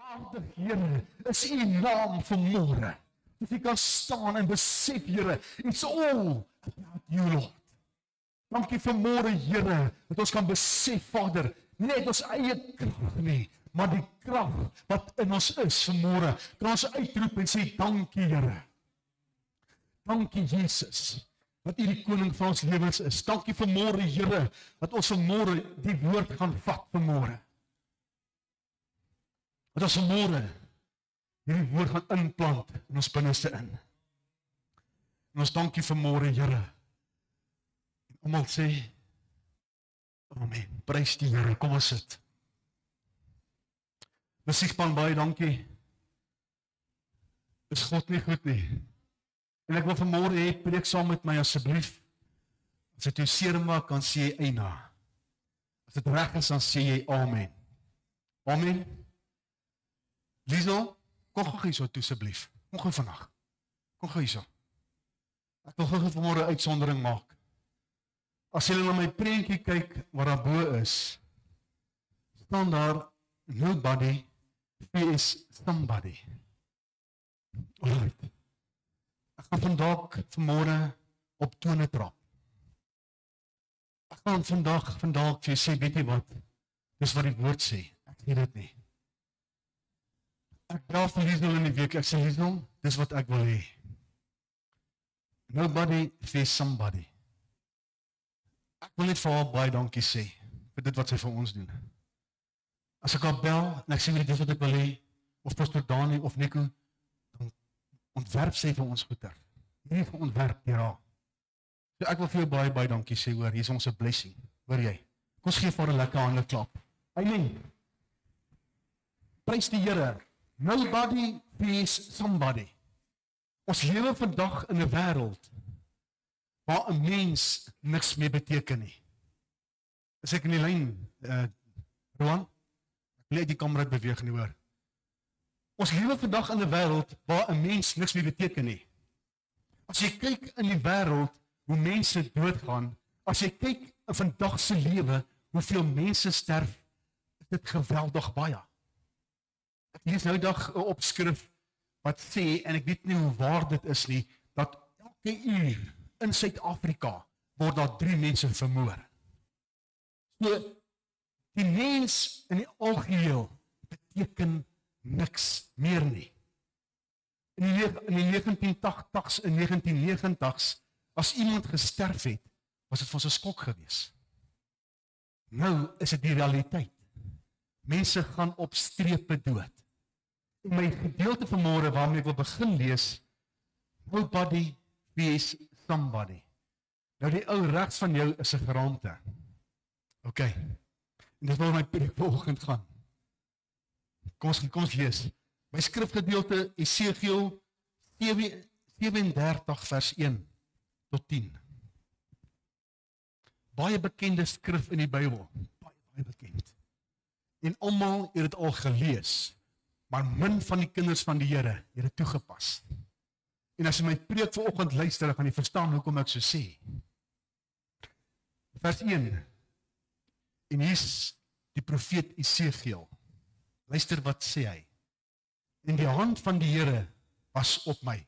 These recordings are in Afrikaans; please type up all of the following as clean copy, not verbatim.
Pragtig, Here, is U naam vanmôre. Dat U kan staan en besef, Here, it's all about You, Lord. Dankie vanmôre, Here, dat ons kan besef, Vader, net ons eie krag nie, maar die krag wat in ons is vanmôre, kan ons uitroep en sê, dankie, Here. Dankie, Jesus, dat U die koning van ons lewens is. Dankie vanmôre, Here, dat ons vanmôre die woord gaan vat vanmôre. Dat ons vanmôre hierdie woord gaan inplant in ons binneste in. En ons dankie vanmôre, Here. En almal sê, amen. Prys die Here. Kom ons sit. Musiekspan, baie dankie. Is God nie goed nie? En ek wil vanmôre hê, preek saam met my asseblief. As dit jou seer maak, kan sê jy eina. As dit reg is, dan sê jy amen. Amen. Liesel, kom gou hierso toe asseblief. Kom gou vandag. Kom gou hierso. Ek wil gou vanmôre 'n uitsondering maak. As jy na my prentjie kyk wat daar bo is, staan daar nobody is somebody. Alright. Ek gaan vandag vanmôre op tone trap. Ek gaan vandag vir jy sê, weet jy wat? Dis wat die woord sê. Ek sê dit nie. Ek draaf vir Liesel in die week, ek sê Liesel, dis wat ek wil hê. Nobody is somebody. Ek wil net vir haar baie dankie sê, vir dit wat sy vir ons doen. As ek haar bel, en ek sê dit is wat ek wil hê, of Pastor Dani, of Nico, dan ontwerp sy vir ons goeder. Nie vir ontwerp, ja. So ek wil vir jou baie, baie dankie sê, hoor, hier is ons 'n blessing, hoor jy. Kom ons gee vir 'n lekker hande klap. Amen. Prys die Here. Nobody is somebody. Ons lewe vandag in 'n wêreld waar 'n mens niks meer beteken nie. Is ek in die lyn, Roan? Ek wil uit die kamera beweeg nie, hoor. Ons lewe vandag in 'n wêreld waar 'n mens niks meer beteken nie. As jy kyk in die wêreld hoe mense doodgaan, as jy kyk in vandag se lewe hoeveel mense sterf, is dit geweldig baie. Ek lees nou dag 'n opskrif wat sê, en ek weet nie hoe waar dit is nie, dat elke uur in Suid-Afrika word daar 3 mense vermoor. So, die mens in die algeheel beteken niks meer nie. In die 1980s en 1990s, as iemand gesterf het, was dit vir ons 'n skok gewees. Nou is dit die realiteit. Mense gaan op strepe dood. En my gedeelte vanmôre waarmee ek wil begin lees, nobody is somebody. Nou die ou regs van jou is 'n geraamte. OK. En dis waar my preek vanoggend gaan. Kom ons lees. My skrifgedeelte Esegiel 37 vers 1 tot 10. Baie bekende skrif in die Bybel, baie bekend. En almal het dit al gelees, maar min van die kinders van die Here het dit toegepas. En as jy my preek vanoggend luister, gaan jy verstaan hoekom ek so sê. Vers 1. En hier is die profeet Esegiel. Luister wat sê hy. En die hand van die Here was op my.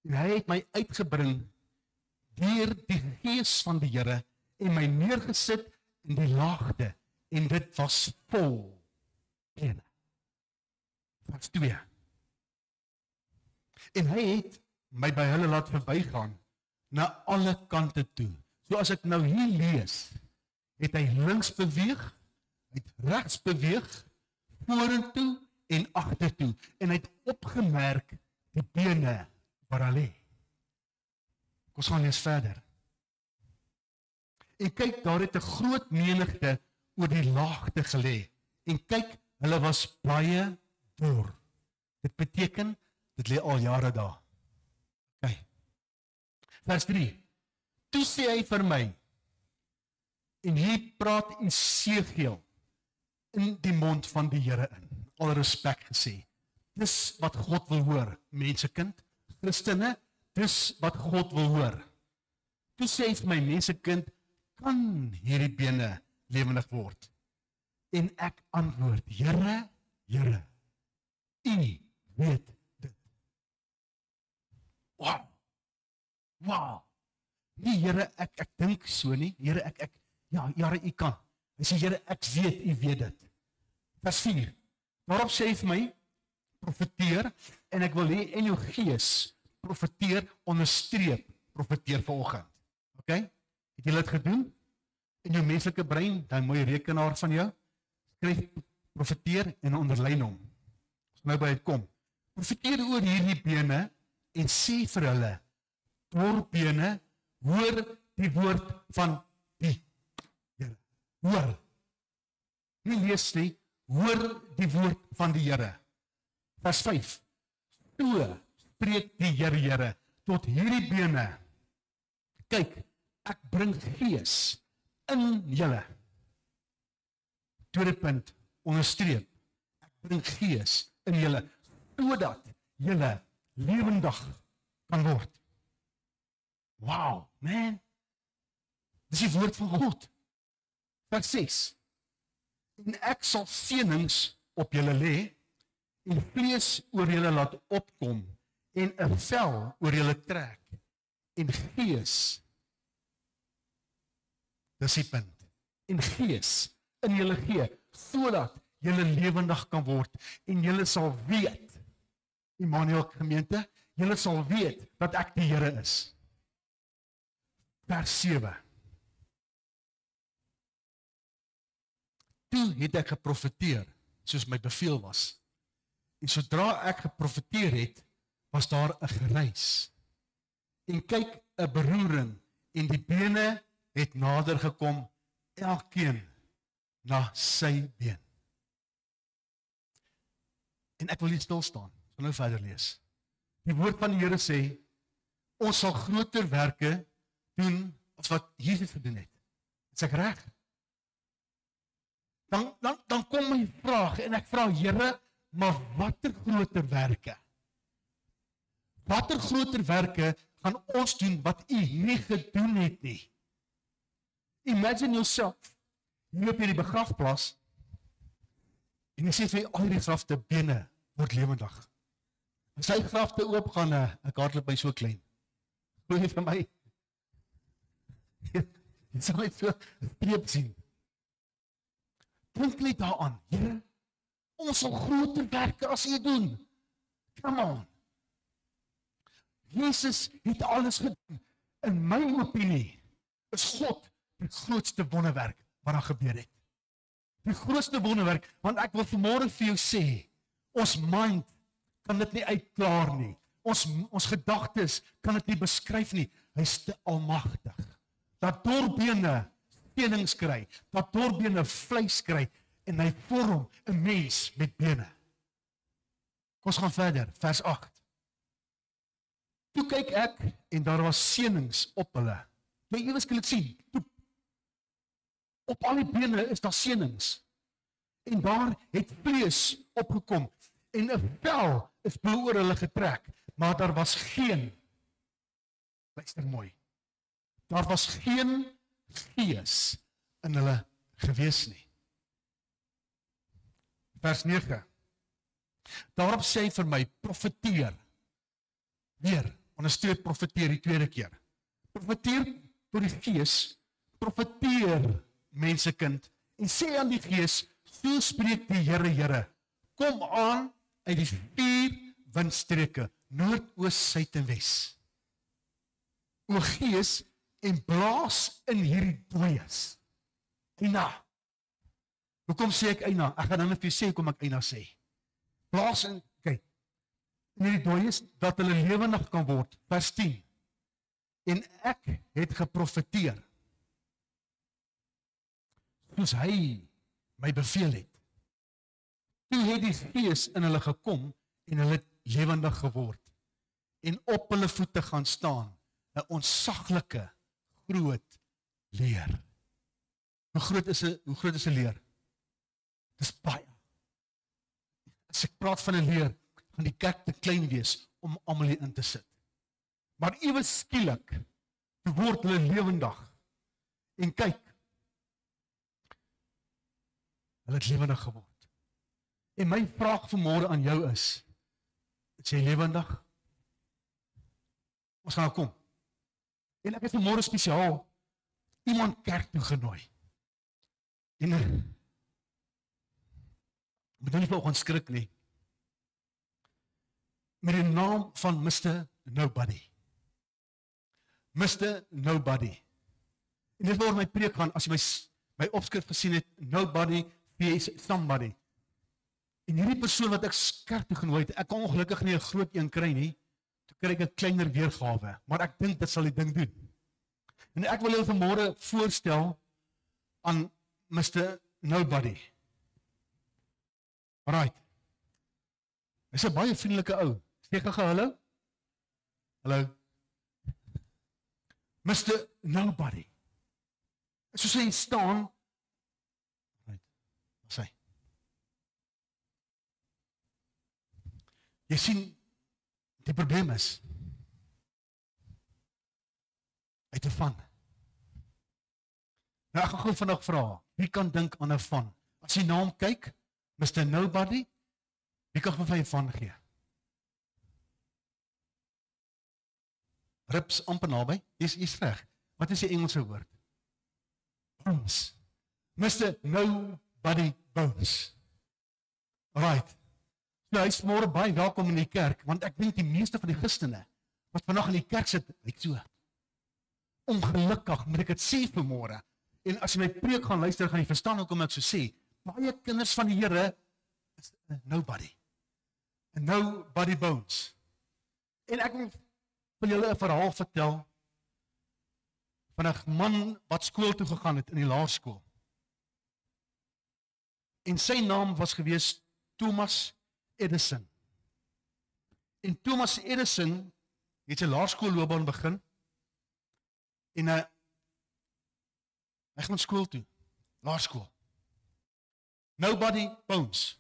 En hy het my uitgebring deur die gees van die Here en my neergesit in die laagte, en dit was vol pene. Vers 2. En hy het my by hulle laat verbygaan na alle kante toe. So as ek nou hier lees, het hy links beweeg, hy het regs beweeg, vorentoe en agtertoe, en hy het opgemerk die bene waar hy lê. Kom ons gaan lees verder. En kyk, daar het 'n groot menigte oor die laagte gelê. En kyk, hulle was baie dor. Dit beteken, dit lê al jare daar. Kyk. Vers 3. Toe sê hy vir my, en hier praat Esegiel in die mond van die Here in. Al respek gesê. Dis wat God wil hoor, mensekind, Christene, dis wat God wil hoor. Toe sê hy vir my, mensekind, kan hierdie bene lewendig word? En ek antwoord, Here, Here, U weet dit. Wow. Wow. Nee, Here, ek dink so nie. Here, ja, Here, U kan. Hy sê, Here, ek weet, U weet dit. Vers 4. Daarop sê hy vir my, profeteer, en ek wil hê in jou gees, profeteer, onderstreep, profeteer vanoggend. OK? Het jy dit gedoen? In jou menslike brein, daai mooi rekenaar van jou, skryf profeteer en onderlyn hom. As nou by dit kom. Profeteer oor hierdie bene en sê vir hulle, dorpbene, hoor die woord van die Here. Hoor. Nie lees nie, hoor die woord van die Here. Vers 5. So spreek die Here tot hierdie bene. Kyk, ek bring gees in julle. Tweede punt, onderstreep. Ek bring gees in julle, sodat julle lewendig kan word. Wow, man. Dis die woord van God. Vers 6. En ek sal seënings op julle lê, en vlees oor julle laat opkom, en 'n vel oor julle trek, en gees, dis die punt, en gees in julle gee, sodat julle lewendig kan word, en julle sal weet, Immanuel gemeente, julle sal weet dat ek die Here is. Vers 7. Toe het ek geprofeteer, soos my beveel was. En sodra ek geprofeteer het, was daar 'n geruis. En kyk, 'n beroering, en die bene het nader gekom, elkeen na sy been. En ek wil hier stil staan, sal nou verder lees. Die woord van die Here sê, ons sal groter werke doen as wat Jesus gedoen het. Is ek reg? Dan kom my vraag, en ek vra, Here, maar watter groter werke? Watter groter werke gaan ons doen wat U nie gedoen het nie? Imagine yourself, jy loop hier die begrafplaas, en jy sê vir al die grafte bene word lewendig. As sy grafte oop gaan, ek hardloop my so klein. Glo jy vir my? Jy sal net so streep sien. Dink net daaraan, Here, ons sal groter werke as U doen. Come on. Jesus het alles gedoen. In my opinie is God die grootste wonderwerk wat daar gebeur het. Die grootste wonderwerk, want ek wil vanmôre vir jou sê, ons mind kan dit nie uitklaar nie. Ons gedagtes kan dit nie beskryf nie. Hy's te almagtig. Dat doorbene stenings kry, dat doorbene vleis kry, en hy vorm 'n mens met bene. Kom ons gaan verder, vers 8. Toe kyk ek, en daar was seënings op hulle. Jy eers kan dit sien. Op al die bene is daar seënings. En daar het vlees opgekom, en 'n vel is bo oor hulle getrek, maar daar was geen, luister mooi, daar was geen gees in hulle gewees nie. Vers 9. Daarop sê hy vir my, profeteer. Weer, onderstreep profeteer die tweede keer. Profeteer door die gees, profeteer mensekind, en sê aan die gees, so spreek die Here, kom aan uit die 4 windstreke, noord, oos, suid en wes. O gees, en blaas in hierdie dooies. Eina. Hoekom sê ek eina? Ek gaan dan net vir jou sê hoekom ek eina sê. Blaas in, kyk, in hierdie dooies, dat hulle lewendig kan word. Vers 10. En ek het geprofeteer, soos hy my beveel het. Toe het die gees in hulle gekom, en hulle lewendig geword, en op hulle voete gaan staan, 'n ontsaglike groot leer. Hoe groot is 'n leer? Dis baie. As ek praat van 'n leer, gaan die kerk te klein wees om almal hier in te sit. Maar ewe skielik word hulle lewendig. En kyk, hulle het lewendig geword. En my vraag vanmôre aan jou is jy lewendig? Ons gaan nou kom. En ek het vanmôre spesiaal iemand kerk toe genooi. En moet nou nie vanoggend skrik nie. Met die naam van Mr. Nobody. Mr. Nobody. En dit waar my preek gaan, as jy my opskrif gesien het, Nobody vs Somebody. En hierdie persoon wat ek kerk toe genooi het, ek kon ongelukkig nie 'n groot een kry nie, toe kry ek 'n kleiner weergawe, maar ek dink dit sal die ding doen. En ek wil julle vanmôre voorstel aan Mr. Nobody. Right. Hy's 'n baie vriendelike ou. Steek gou hallo. Hallo. Mr. Nobody. Soos hy staan. Right. Wat sê hy? Jy sien, die probleem is, hy het 'n van. Nou ek gaan gou vandag vra, wie kan dink aan 'n van? As jy na hom kyk, Mr. Nobody, wie kan vir 'n van gee? Rips amper naby, is reg. Wat is die Engelse woord? Bones. Mr. Nobody Bones. Right. Nou, hy is môre baie welkom in die kerk, want ek dink die meeste van die Christene wat vandag in die kerk sit, lyk so. Ongelukkig, moet ek dit sê vanmôre. En as jy my preek gaan luister, gaan jy verstaan hoekom ek so sê. Baie kinders van die Here is nobody. And nobody bones. En ek wil julle 'n verhaal vertel van 'n man wat skool toe gegaan het in die laerskool. En sy naam was gewees Thomas Edison. En Thomas Edison het sy laerskoolloopbaan begin en hy gaan skool toe, laerskool. Nobody bones.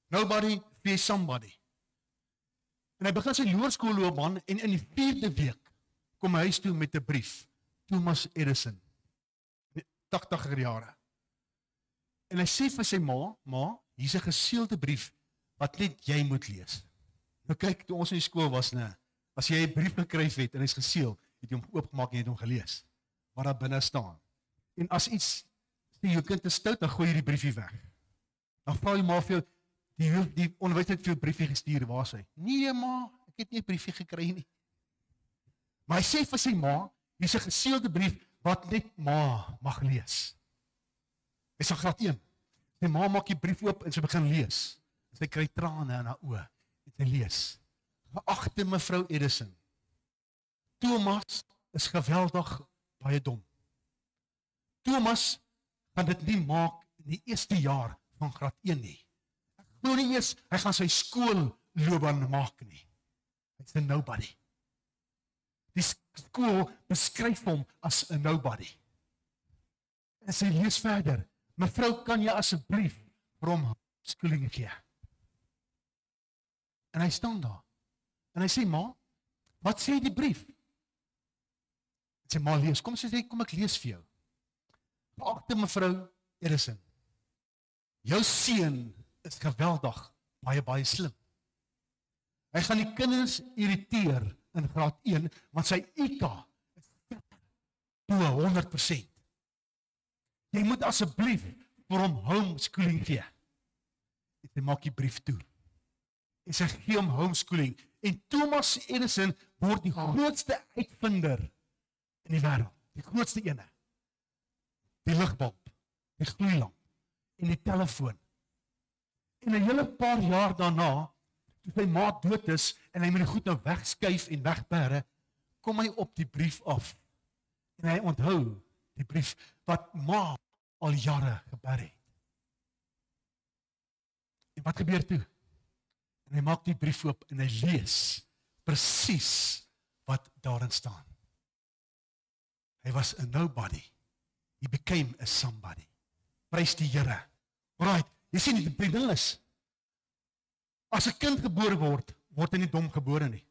Nobody vs somebody. En hy begin sy laerskoolloopbaan en in die 4de week kom hy huis toe met 'n brief. Thomas Edison. 80er jare. En hy sê vir sy ma, hier's 'n geseelde brief wat net jy moet lees. Nou kyk, toe ons in die skool was, as jy 'n brief gekry het en hy's geseël, het jy hom oopgemaak en jy het hom gelees. Wat daar binne staan. En as iets sê jou kind is stout, dan gooi jy die briefie weg. Dan vra jy maar vir jou, die onderwyser het vir jou briefie gestuur, waar is hy? Nee ma, ek het nie 'n briefie gekry nie. Maar hy sê vir sy ma, hier's 'n geseelde brief wat net ma mag lees. Hy sê graad 1. Sy ma maak die brief oop en sy begin lees. Sy kry trane in haar oë en sy lees. Geagte mevrou Edison, Thomas is geweldig baie dom. Thomas gaan dit nie maak in die eerste jaar van graad 1 nie. Ek glo nie eers hy gaan sy skoolloopbaan maak nie. Hy's 'n nobody. Die skool beskryf hom as 'n nobody. En sy lees verder. Mevrou, kan jy asseblief vir hom skooling gee? En hy staan daar. En hy sê, ma, wat sê die brief? En sy ma lees, kom ek lees vir jou. Geagte mevrou Edison, jou seun is geweldig, baie slim. Hy gaan die kinders irriteer in graad 1, want sy IQ is 100%. Jy moet asseblief vir hom homeschooling gee. En sy maak die brief toe. En sy gee hom homeschooling. En Thomas Edison word die grootste uitvinder in die wêreld. Die grootste ene. Die ligbulb, die gloeilamp en die telefoon. En 'n hele paar jaar daarna, toe sy ma dood is en hy moet die goed nou wegskuif en wegberre, kom hy op die brief af. En hy onthou die brief wat ma al jare geberre het. En wat gebeur toe? En hy maak die brief oop en hy lees presies wat daarin staan. Hy was a nobody. He became a somebody. Prys die Here. Right, jy sien die ding is, as 'n kind gebore word, word hy nie dom gebore nie.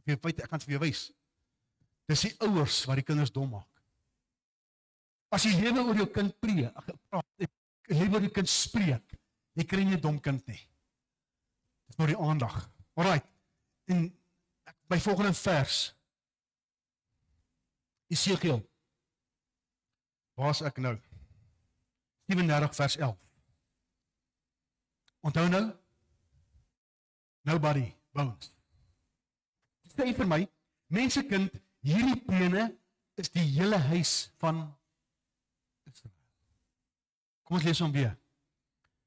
Ek gaan vir jou wys. Dis die ouers wat die kinders dom maak. As jy lewe oor jou kind lewe oor jou kind spreek, Jy kry nie 'n dom kind nie. Dis maar die aandag. Alright. En by volgende vers. Esegiel. Waar is ek nou? 37 vers 11. Onthou nou? Nobody bones. Sê vir my, mensekind, hierdie bene is die hele huis van Israel. Kom ons lees hom weer.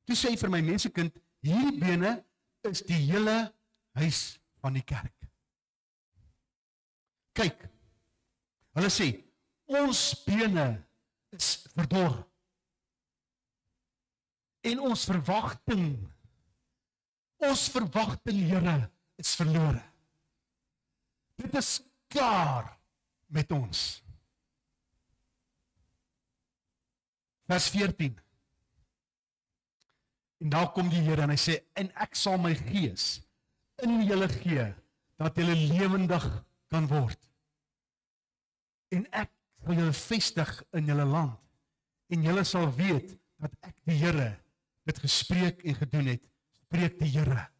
Toe sê vir my mensekind, hierdie bene is die hele huis van die kerk. Kyk, hulle sê, ons bene is verdor. En ons verwagting, Here, is verlore. Dit is klaar met ons. Vers 14. En daar kom die Here en hy sê, en ek sal my gees in julle gee, dat julle lewendig kan word. En ek sal julle vestig in julle land, en julle sal weet, dat ek die Here dit gespreek en gedoen het, spreek die Here.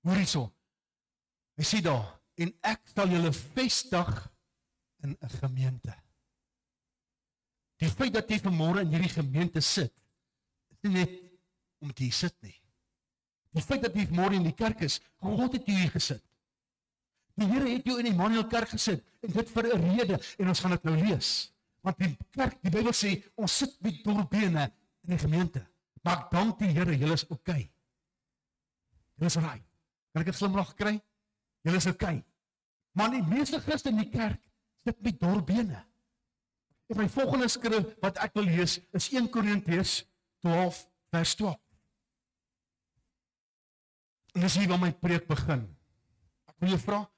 Hoor hierso, hy sê daar, en ek sal julle vestig in 'n gemeente. Die feit dat jy vanmôre in hierdie gemeente sit, is nie net omdat jy sit nie. Die feit dat jy vanmôre in die kerk is, God het jou hier gesit. Die Here het jou in die Emmanuel kerk gesit, en dit vir 'n rede, en ons gaan dit nou lees. Want die kerk, die Bybel sê, ons sit met doorbene in die gemeente. Maar ek dank die Here, julle is okay. Julle is right. Kan ek 'n glimlag kry? Julle is okay. Maar die meeste Christene in die kerk sit met doorbene. En my volgende skrif wat ek wil lees is 1 Korintiërs 12 vers 12. En dis hier waar my preek begin. Ek wil jou vra,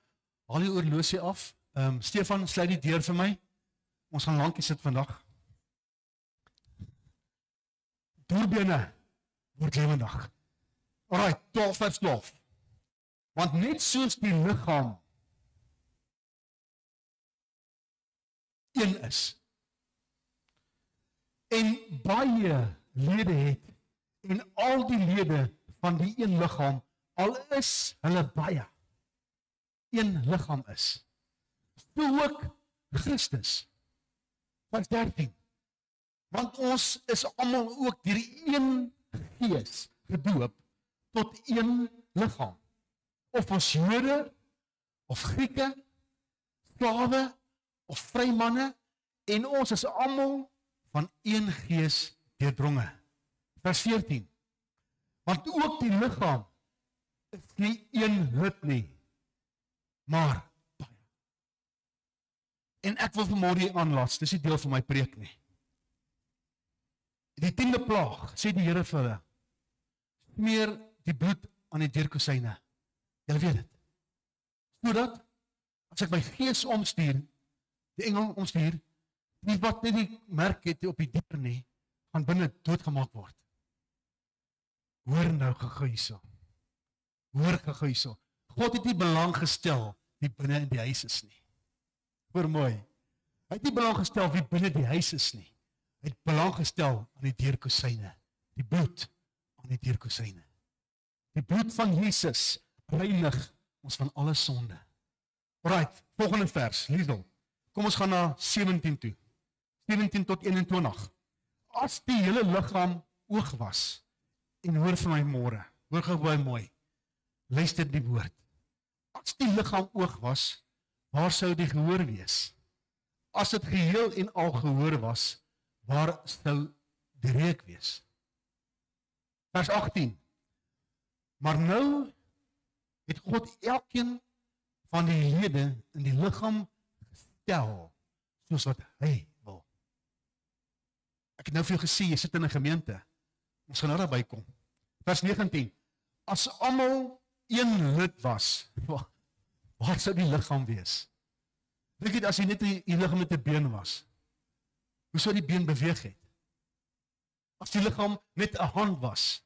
haal die oorlosie af. Stefan, sluit die deur vir my. Ons gaan lankie sit vandag. Doorbene word lewendig. Alright, 12 vers 12. Want net soos die liggaam een is, en baie lede het, en al die lede van die een liggaam, al is hulle baie, een liggaam is. So ook Christus. Vers 13. Want ons is almal ook deur een gees gedoop tot een liggaam. Of ons Jode, of Grieke, slawe, of vrymanne, en ons is almal van een gees deurdronge. Vers 14. Want ook die liggaam is nie een lid nie, maar baie. En ek wil vanmôre hier aanlas, dis nie deel van my preek nie. Die 10de plaag, sê die Here vir hulle, smeer die bloed aan die deurkosyne. Julle weet dit. Sodat, as ek my gees omstuur, die engel omstuur, nie wat net die merk het op die deur nie, gaan binne doodgemaak word. Hoor nou geguisel. Hoor geguisel. God het nie belang gestel wie binne in die huis is nie. Hoor mooi. Hy het nie belang gestel wie binne die huis is nie. Hy het belang gestel aan die deurkosyne. Die bloed aan die deurkosyne. Die bloed van Jesus reinig ons van alle sonde. Alright, volgende vers, Liesel. Kom ons gaan na 17 toe. 17 tot 21. As die hele liggaam oog was, en hoor vir my môre, hoor gou mooi, luister die woord. As die liggaam oog was, waar sou die gehoor wees? As dit geheel en al gehoor was, waar sou die reuk wees? Vers 18. Maar nou het God elkeen van die lede in die liggaam gestel, soos wat hy wil. Ek het nou vir jou gesê, jy sit in 'n gemeente. Ons gaan nou daarby kom. Vers 19. As almal een lid was, waar sou die liggaam wees? Dink jy, as jy net die liggaam met 'n been was, hoe sou die been beweeg het? As die liggaam net 'n hand was,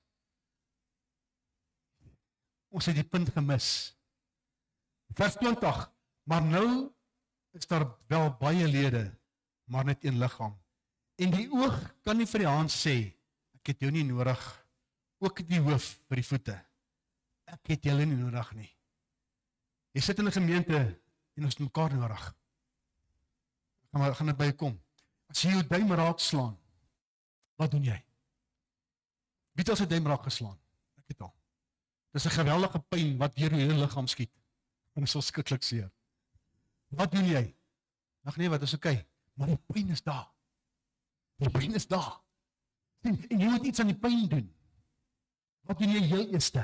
ons het die punt gemis. Vers 20. Maar nou is daar wel baie lede, maar net een liggaam. En die oog kan nie vir die hand sê, ek het jou nie nodig ook die hoof vir die voete. Ek het julle nie nodig nie. Jy sit in 'n gemeente en ons het mekaar nodig. Gaan dit by jou kom. As jy jou duim raak slaan, wat doen jy? Wie het al sy duim raak geslaan? Ek het al. Dis 'n geweldige pyn wat deur jou hele liggaam skiet. En is so skrikkelik seer. Wat doen jy? Ag nee, wat is oké. Maar die pyn is daar. Die pyn is daar. En jy moet iets aan die pyn doen. Wat doen jy heel eerste?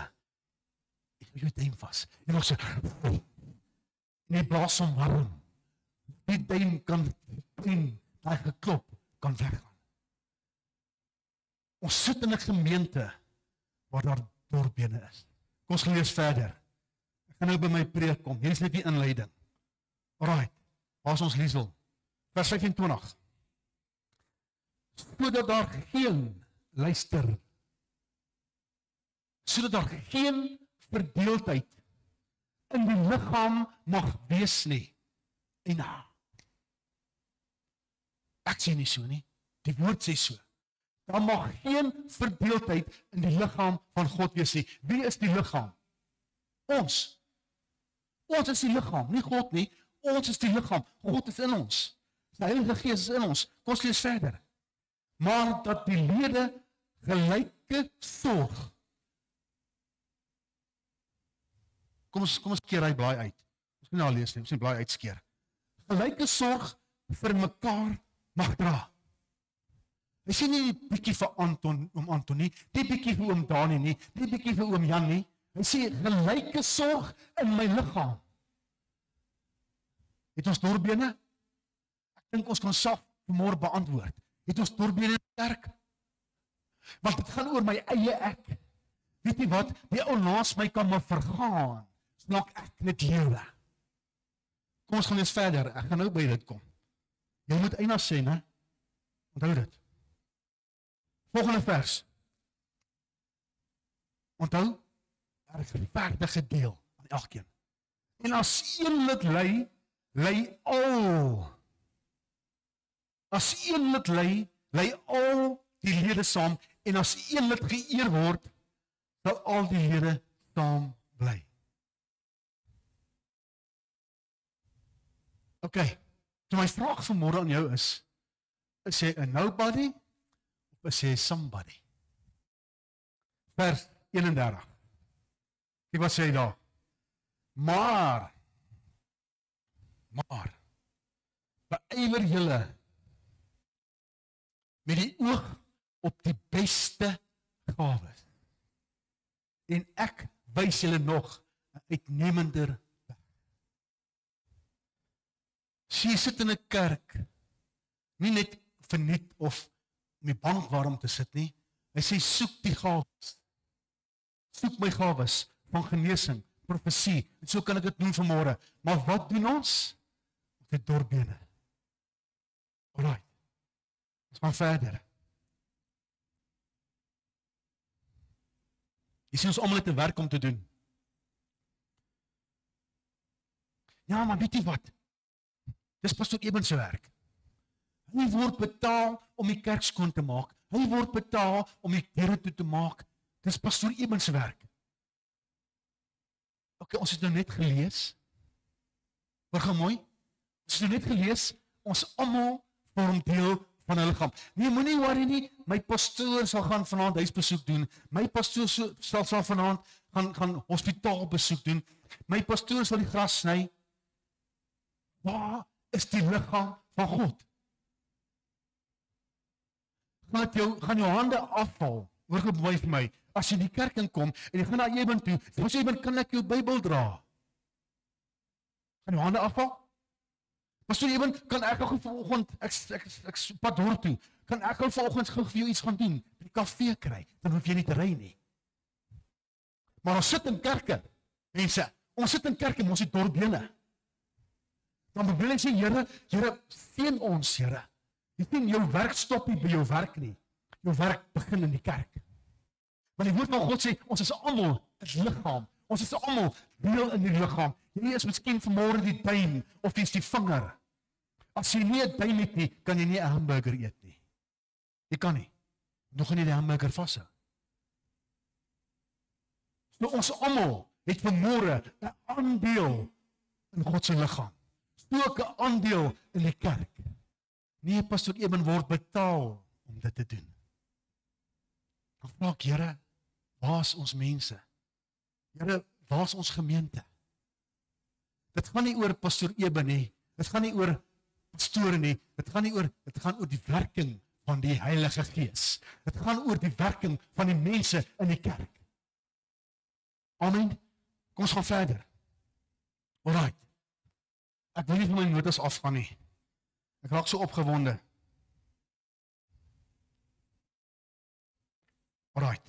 Jy hou jou duim vas. En ons sê, en jy blaas hom warm. Die duim kan pyn, daai geklop, kan weggaan. Ons sit in 'n gemeente waar daar doorbene is. Kom ons lees verder. Ek gaan nou by my preek kom. Hier is net die inleiding. Alright, waar is ons Liesel? Vers 25. Sodat daar geen, luister, sodat daar geen verdeeldheid in die liggaam mag wees nie. En ek sê nie so nie, die woord sê so. Daar mag geen verdeeldheid in die liggaam van God wees nie. Wie is die liggaam? Ons. Ons is die liggaam, nie God nie. Ons is die liggaam. God is in ons. Die Heilige Gees is in ons. Kom ons lees verder. Maar dat die lede gelyke sorg. Kom ons keer hy blaai uit. Ons kan nou lees nie, ons moet blaai uitskeer. Gelyke sorg vir mekaar mag dra. Hy sê nie die bietjie vir oom Anton nie, die bietjie vir oom Dani nie, die bietjie vir oom Jan nie. Hy sê gelyke sorg in my liggaam. Het ons doorbene? Ek dink ons kan self vanmôre beantwoord. Het ons doorbene in die kerk? Want dit gaan oor my eie ek. Weet jy wat? Die ou naas my kan maar vergaan. Snak ek net lewe. Kom ons gaan eens verder. Ek gaan nou by dit kom. Jy moet eina sê, né? Onthou dit. Volgende vers. Onthou, daar is 'n vaardige deel aan elkeen. En as een lid ly al. As een lid ly al die lede saam, en as een lid geëer word, sal al die lede saam bly. Okay, so my vraag vanmôre aan jou is jy 'n nobody of is jy somebody? Vers 31. Kyk wat sê hy daar. Maar beywer julle met die oog op die beste gawes. En ek wys julle nog 'n uitnemender weg. Sy sit in 'n kerk, nie net verniet of om die bank warm te sit nie. Hy sê soek die gawes. Soek my gawes van genesing, profesie. En so kan ek dit doen vanmôre. Maar wat doen ons? Ons het doorbene. Alright. Ons gaan verder. Jy sien ons almal het 'n werk om te doen. Ja, maar weet jy wat? Dis pastoor Eben se werk. Hy word betaal om die kerk skoon te maak. Hy word betaal om die deure toe te maak. Dis pastoor Eben se werk. Okay, ons het nou net gelees. Hoor gou mooi. Ons het nou net gelees, ons almal vorm deel van 'n liggaam. Nee, moenie worry nie. My pastoor sal gaan vanaand huisbesoek doen. My pastoor sal vanaand gaan hospitaalbesoek doen. My pastoor sal die gras sny. Waar is die liggaam van God? Gaan jou hande afval. Hoor gou mooi vir my. As jy in die kerk inkom en jy gaan na Eben toe, dan sê Eben, kan ek jou Bybel dra? Gaan jou hande afval? Pastoor Eben, kan ek gou vanoggend ek pad hoor toe. Kan ek gou vanoggend gou vir jou iets gaan doen? Die kafee kry, dan hoef jy nie te ry nie. Maar ons sit in kerke. Mense, ons sit in kerke en ons het doorbene. Dan wil ek sê, Here, seën ons, Here. Jy sien, jou werk stop nie by jou werk nie. Jou werk begin in die kerk. Want die woord van God sê, ons is almal 'n liggaam. Ons is almal deel in die liggaam. Jy is miskien vanmôre die duim of dis die vinger. As jy nie 'n duim het nie, kan jy nie 'n hamburger eet nie. Jy kan nie. Nog nie die hamburger vashou. So ons almal het vanmôre 'n aandeel in God se liggaam. So ook 'n aandeel in die kerk. Nee, pastoor Eben word betaal om dit te doen. Dan vra ek, Here, waar is ons mense? Here, waar is ons gemeente? Dit gaan nie oor pastoor Eben nie. Dit gaan nie oor pastore nie. Dit gaan oor die werking van die Heilige Gees. Dit gaan oor die werking van die mense in die kerk. Amen. Kom ons gaan verder. Alright. Ek wil nie van my notas afgaan nie. Ek raak so opgewonde. Alright.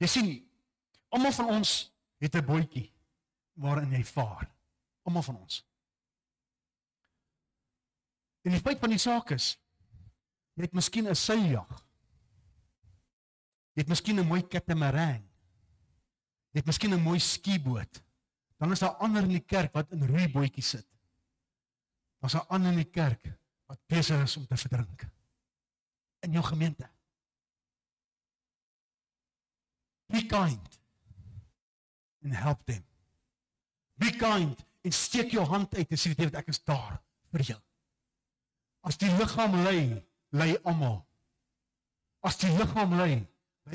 Jy sien, almal van ons het 'n bootjie waarin jy vaar. Almal van ons. En die feit van die saak is, jy het miskien 'n seiljag. Jy het miskien 'n mooi katamaran. Jy het miskien 'n mooi skieboot. Dan is daar ander in die kerk wat in roeibootjies sit. Daar's 'n ander in die kerk wat besig is om te verdrink. In jou gemeente. Be kind and help them. Be kind en steek jou hand uit en sê dit ek is daar vir jou. As die liggaam ly almal. As die liggaam ly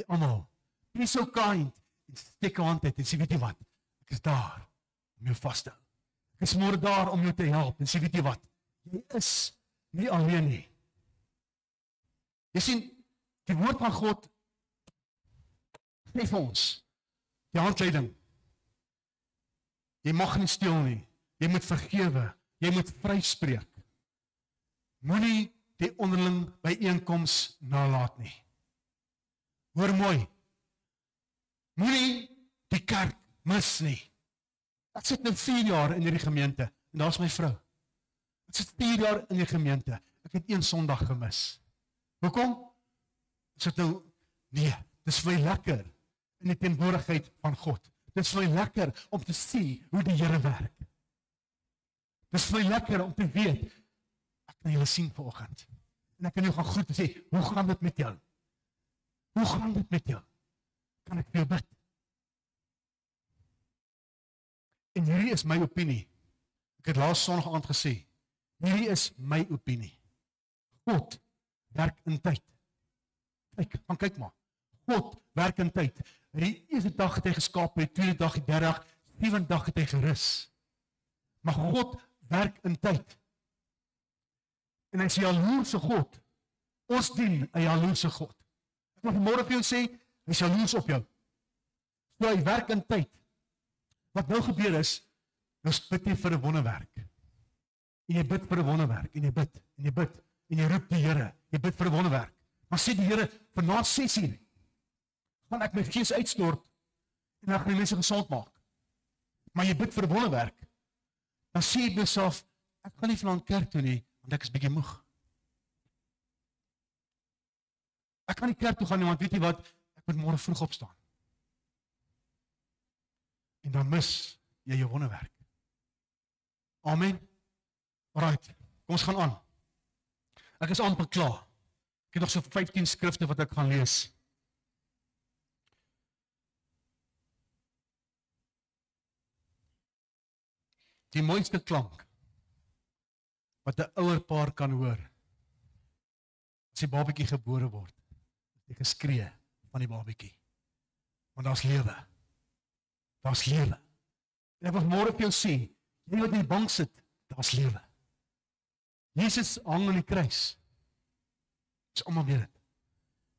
almal. Be so kind en steek jou hand uit en sê weet jy wat? Ek is daar om jou vas te hou. Ek is môre daar om jou te help en sê weet jy wat? Jy is nie alleen nie. Jy sien, die woord van God sê vir ons die handleiding. Jy mag nie steel nie. Jy moet vergewe. Jy moet vryspreek. Moenie die onderling byeenkoms nalat nie. Hoor mooi. Moenie die kerk mis nie. Ek sit nou 4 jaar in hierdie gemeente en daar's my vrou. Ek sit 4 jaar in die gemeente. Ek het 1 Sondag gemis. Hoekom? Sit nou nee, dis vir my lekker in die teenwoordigheid van God. Dis vir my lekker om te sien hoe die Here werk. Dis vir my lekker om te weet ek kan julle sien vanoggend. En ek kan jou gaan groet en sê, hoe gaan dit met jou? Hoe gaan dit met jou? Kan ek vir jou bid? En hierdie is my opinie. Ek het laas Sondag aand gesê, hierdie is my opinie. God werk in tyd. Kyk maar. God werk in tyd. Die eerste dag het hy geskaap, die tweede dag, die derde dag, die 7de dag het hy gerus. Maar God werk in tyd. En hy is 'n jaloerse God. Ons dien 'n jaloerse God. Ek wil môre vir jou sê, hy is jaloers op jou. So hy werk in tyd. Wat nou gebeur is, nou bid jy vir 'n wonderwerk. En jy bid vir 'n wonderwerk, en jy bid, en jy bid, en jy roep die Here, jy bid vir 'n wonderwerk. Maar sê die Here, vanaand 6:00, gaan ek my gees uitstort, en dan gaan die mense gesond maak. Maar jy bid vir 'n wonderwerk, dan sê jy jouself, ek gaan nie vanaand kerk toe nie, want ek is bietjie moeg. Ek kan nie kerk toe gaan nie, want weet jy wat, ek moet môre vroeg opstaan. En dan mis jy jou wonderwerk. Amen. Alright, kom ons gaan aan. Ek is amper klaar. Ek het nog so 15 skrifte wat ek gaan lees. Die mooiste klank wat 'n ouer paar kan hoor as die babatjie gebore word, die geskree van die babatjie. Want daar's lewe. Daar's lewe. En ek wil môre vir jou sê, jy wat in die bank sit, daar's lewe. Jesus hang aan die kruis. Dis almal weet dit.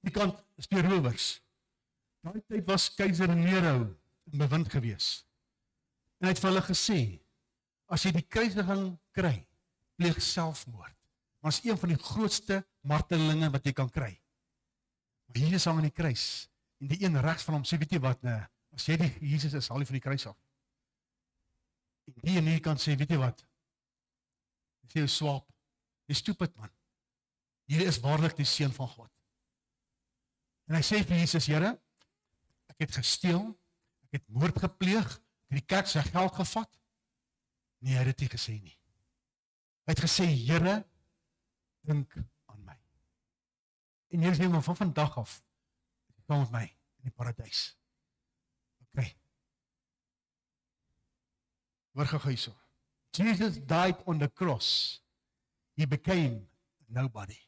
Die kant is die rowers. Daai tyd was keiser Nero in bewind gewees. En hy het vir hulle gesê, as jy die kruisiging kry, pleeg selfmoord. Maar is een van die grootste martelinge wat jy kan kry. Maar Jesus hang aan die kruis, en die een regs van hom sê, weet jy wat, nee, as jy die Jesus is, haal jy van die kruis af. En die en die kan sê, weet jy wat, jy sê jou swaap, jy stupid man, hierdie is waarlik die seun van God. En hy sê vir Jesus, Here, ek het gesteel, ek het moord gepleeg, ek het die kerk sy geld gevat. Nee, hy het dit nie gesê nie. Hy het gesê, Here, dink aan my. En Here sê, maar van vandag af, kom met my in die paradys. Hoor gou hierso. Jesus died on the cross. He became nobody.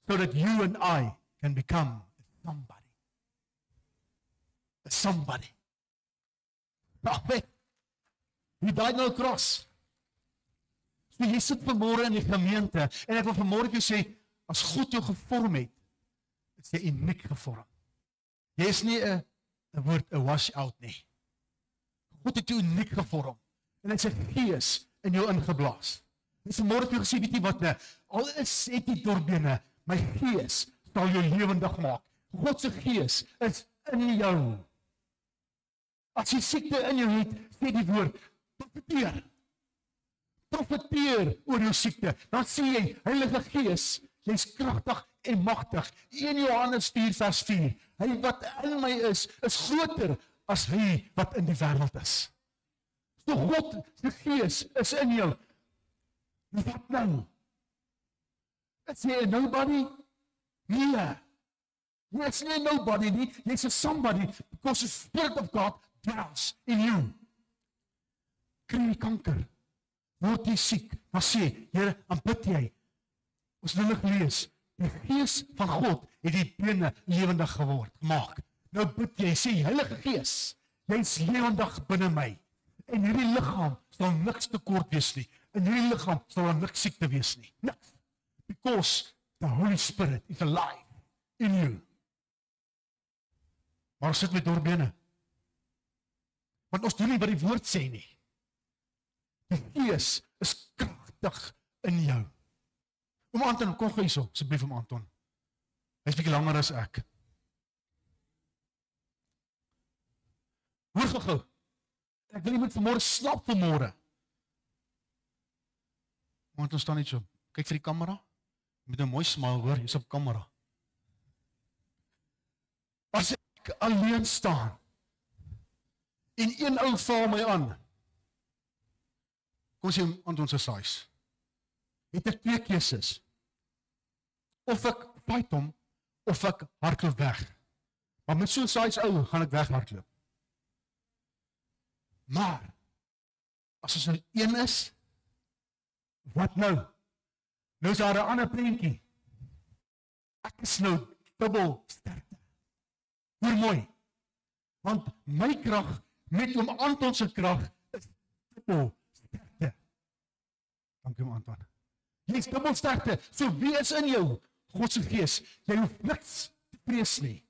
So that you and I can become somebody. A somebody. Amen. He died on the cross. So jy sit vanmôre in die gemeente en ek wil vanmôre vir jou sê, as God jou gevorm het, is jy uniek gevorm. Jy is nie 'n woord 'n wash out nie. God het jou uniek gevorm en hy het sy gees in jou ingeblaas. Hy het vanmôre vir jou gesê, weet jy wat, al is het jy dorbene, my gees sal jou lewendig maak. God se gees is in jou. As jy siekte in jou het, sê die woord, profeteer. Profeteer oor jou siekte. Dan sê jy, Heilige Gees, jy's kragtig en magtig. 1 Johannes 4:4. Hy wat in my is groter as hy wat in die wêreld is. So God se Gees is in jou. Wat nou? Is jy 'n nobody? Nee. Jy's nie 'n nobody nie. Jy's 'n somebody because the Spirit of God dwells in you. Kry jy kanker? Word jy siek? Dan sê, Here, aanbid jy. Ons wil nog lees. Die Gees van God het die bene lewendig gemaak. Nou bid jy, sê, Heilige Gees, jy's lewendig binne my. En hierdie liggaam sal niks tekort wees nie. In hierdie liggaam sal daar niks siekte wees nie. Niks. Because the Holy Spirit is alive in you. Maar sit met doorbene. Want ons doen nie wat die woord sê nie. Die Gees is kragtig in jou. Oom Anton, kom gou hierso, asseblief oom Anton. Hy's bietjie langer as ek. Hoor gou. Ek wil nie met vanmôre slap vanmôre. Want ons staan net so. Kyk vir die kamera. Met 'n mooi smile, hoor, jy's op kamera. As ek alleen staan en een ou val my aan. Kom sê aan ons size. Het ek 2 keuses. Of ek fight hom, of ek hardloop weg. Maar met so 'n size ou gaan ek weghardloop. Maar as ons nou een is, wat nou? Nou is daar 'n ander prentjie. Ek is nou dubbel sterkte. Hoor mooi. Want my krag met oom Anton se krag is dubbel sterkte. Dankie oom Anton. Jy is dubbel sterkte. So wie is in jou? God se Gees. Jy hoef niks te vrees nie.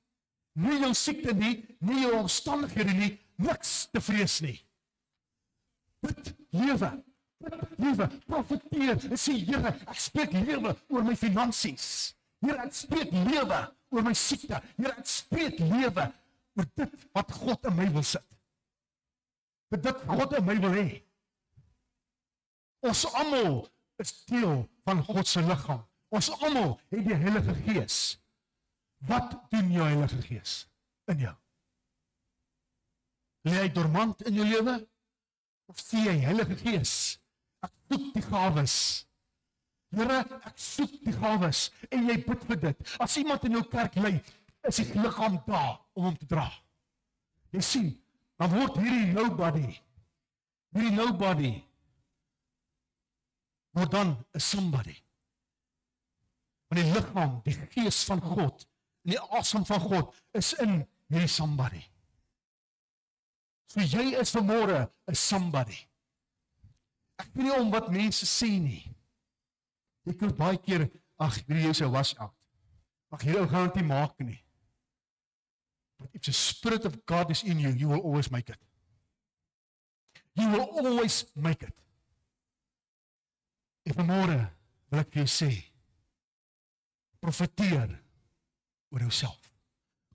Nie jou siekte nie, nie jou omstandighede nie, niks te vrees nie. Bid lewe. Lewe, profeteer en sê, Here, ek spreek lewe oor my finansies. Here, ek spreek lewe oor my siekte. Here, ek spreek lewe oor dit wat God in my wil sit. Dit wat God in my wil hê. Ons almal is deel van God se liggaam. Ons almal het die Heilige Gees. Wat doen jou Heilige Gees in jou? Lê hy dormant in jou lewe? Of sê jy, Heilige Gees, ek soek die gawes. Here, ek soek die gawes. En jy bid vir dit. As iemand in jou kerk lê, is die liggaam daar om hom te dra. Jy sien, dan word hierdie nobody, word dan 'n somebody. Want die liggaam, die Gees van God, en die asem van God, is in hierdie somebody. So jy is vanmôre 'n somebody. Ek weet nie om wat mense sê nie. Ek hoor baie keer, ag, jy is 'n wash out. Ag, hierdie ou gaan dit nie maak nie. But if the Spirit of God is in you, you will always make it. You will always make it. En vanmôre wil ek vir jou sê, profeteer oor jouself.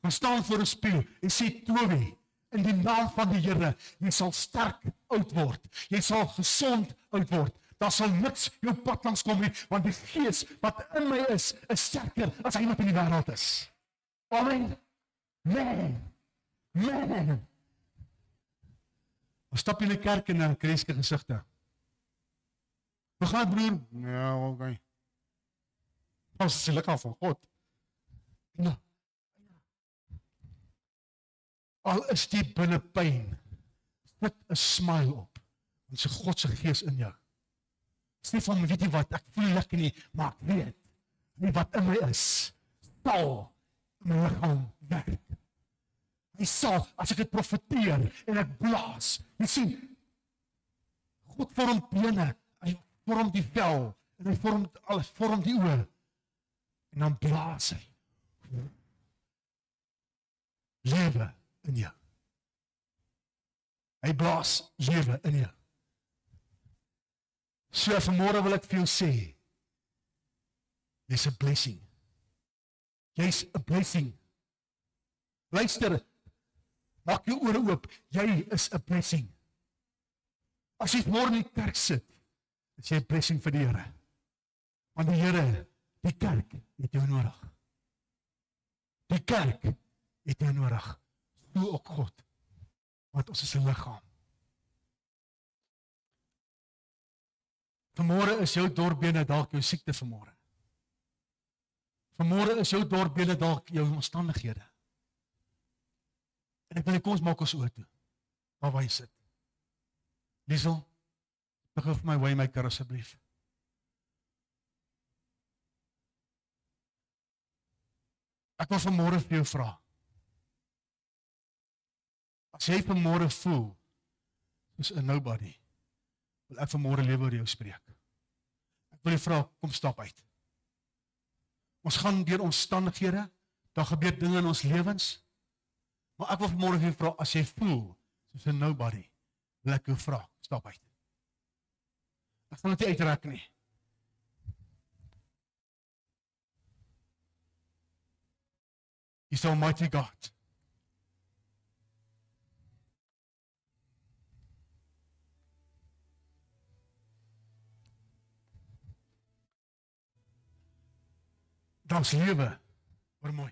Gaan staan voor 'n spieël en sê, Toby, in die naam van die Here, jy sal sterk oud word. Jy sal gesond oud word. Daar sal niks jou pad langs kom nie, want die Gees wat in my is sterker as hy wat in die wêreld is. Amen. Man. Ons stap in die kerk en 'n kreeske gesigte. Hoe gaan broer? Ja, okay. Ons is lekker van God. Ja. Al is die binne pyn, sit 'n smile op. Want sy God se gees in jou. Sê van, weet jy wat, ek voel lekker nie, maar ek weet, nie wat in my is, sal in my liggaam werk. Hy sal, as ek het profeteer, en ek blaas, jy sien, God vorm bene, hy vorm die vel, en hy vorm alles, vorm die oë, en dan blaas hy. Lewe in jou. Hy blaas lewe in jou. So vanmôre wil ek vir jou sê, jy's 'n blessing. Jy's 'n blessing. Luister, maak jou ore oop, jy is 'n blessing. As jy môre in die kerk sit, is jy 'n blessing vir die Here. Want die Here, die kerk, het jou nodig. Die kerk het jou nodig. So ook God. Want ons is 'n liggaam. Vanmôre is jou dorbene dalk jou siekte vanmôre. Vanmôre is jou dorbene dalk jou omstandighede. En ek wil kom ons maak ons oë toe. Waar jy sit. Liesel, begin vir my waymaker asseblief. Ek wil vanmôre vir jou vra. As jy vanmôre voel soos 'n nobody, wil ek vanmôre lewe oor jou spreek. Ek wil jou vra, kom stap uit. Ons gaan deur omstandighede, daar gebeur dinge in ons lewens, maar ek wil vanmôre vir jou vra, as jy voel soos 'n nobody, wil ek jou vra, stap uit. Ek gaan dit nie uitrek nie. He's the Almighty God. Daar's lewe, hoor mooi.